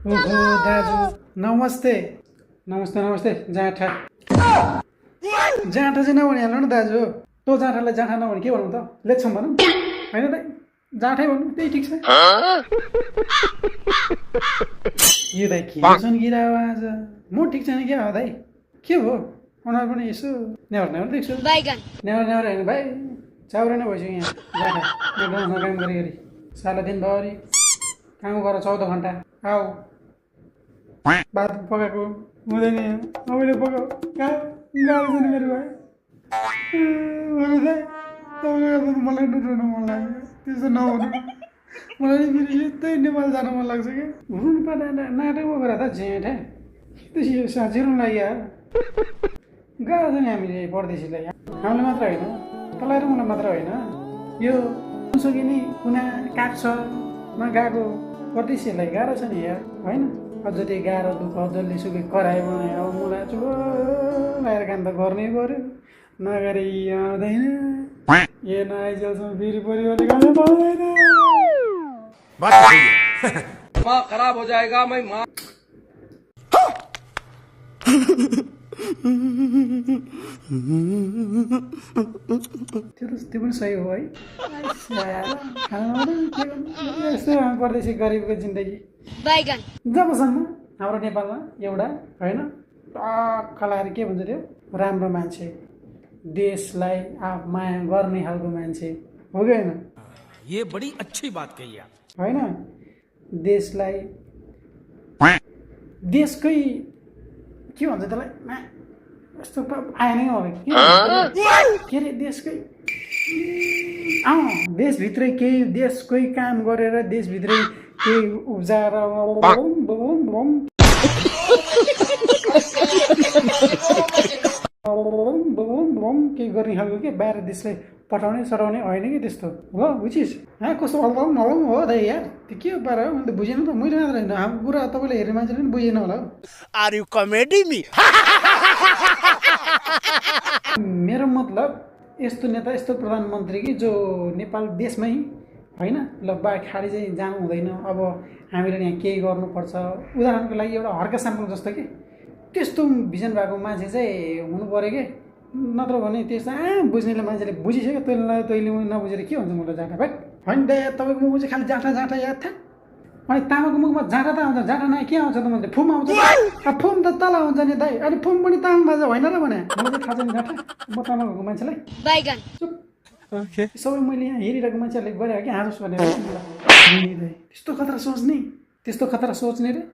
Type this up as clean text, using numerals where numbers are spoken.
ओहो दाजु नमस्ते। नमस्ते नमस्ते जाँठा जाँठा चाहिँ नभनिहाल्नु न दाजु। तँ जाँठालाई जाँठा नभनी के भनौँ त? लेख्छौँ भनौँ होइन दाइ, जाँठै भन्नु त्यही ठिक छ। यो दाइ के सुन्किरा आज म ठिक छैन क्या हो दाइ? के हो अनुहार पनि यसो नेवर नेवर देख्छु। नेवर नेवर होइन भाइ, चाउरे नै भइसक्यो यहाँ जाँठा। गाउँमा काम गरी गरी साला दिनभरि काम गर 14 घन्टा आऊ भात पकाएको हुँदैन यहाँ। मैले पकाऊ कहाँ गाह्रो छ नि मेरो भाइ। तपाईँले गर्दा त मलाई डुट्नु मन लाग्यो। त्यस्तो नहुनु मलाई फेरि यतै नेपाल जान मन लाग्छ क्या। हुनु पर्ने नाटक पो गरेर त जेठा त्यसो साँच्चै रुनु लाग्यो। गाह्रो छ नि हामीले परदेशीलाई। हामीले मात्र होइन, तँलाई र मलाई मात्र होइन, यो सकिने कुना काठमा गएको परदेशीहरूलाई गाह्रो छ नि यार होइन। अझ त्यो गाह्रो दुःख जसले सुकै करायो भने अब मलाई चुप लगाएर काम त गर्नै पऱ्यो। नगरे आउँदैन यो नआइजेलसम्म फेरि परिवारले गर्नै पाउँदैन। माँ खराब हो जाएगा मैं माँ त्यो पनि सही हो है। यस्तो परदेशी गरिबको जिन्दगी जबसम्म हाम्रो नेपालमा एउटा होइन कलाहरू के भन्छ त्यो राम्रो मान्छे, देशलाई माया गर्ने खालको मान्छे हो कि होइन? ये बड़ी अच्छी बात कही आप। होइन देशलाई देशकै के भन्छ त्यसलाई यस्तो आएन के अरे देशकै देशभित्रै केही देशकै काम गरेर देशभित्रै केही उब्जाएर केही गर्ने खालको के बाहिर देशलाई पठाउने सराउने होइन कि त्यस्तो हो। बुझिस् कस्तो हल्का हो दाइ यार। त्यो के पारा हो मैले त बुझेन त। मैले मात्र होइन हाम्रो कुरा तपाईँले हेर्ने मान्छेले पनि बुझेन होला हौ। Are you comedy me? मेरो मतलब यस्तो नेता यस्तो प्रधानमन्त्री कि जो नेपाल देशमै होइन ल बा खाडी चाहिँ जानु हुँदैन। अब हामीले यहाँ केही गर्नुपर्छ उदाहरणको लागि एउटा हर्का साम्पल जस्तो कि त्यस्तो भिजन भएको मान्छे चाहिँ हुनु पऱ्यो कि। नत्र भने त्यस्तो बुझ्नेले मान्छेले बुझिसक्यो। तैँले नबुझेर के हुन्छ मलाई जाँठा भाइ होइन दाइ। तपाईँको मुखमा चाहिँ खालि जाँठा जाँठा याद थाहा। अनि तामाको मुखमा जाँठा त आउँछ, जाँठा नआए के आउँछ त? मैले फुम आउँछ। फुम त तल आउँछ नि दाइ। अनि फुम पनि तामाङ भाषा होइन र भने मलाई चाहिँ थाहा छ नि जाँठा। म तामाङको मान्छेलाई चुप सबै मैले यहाँ हेरिरहेको मान्छेहरूले गरेको कि हाँसोस् भनेर त्यस्तो खतरा सोच्ने रे।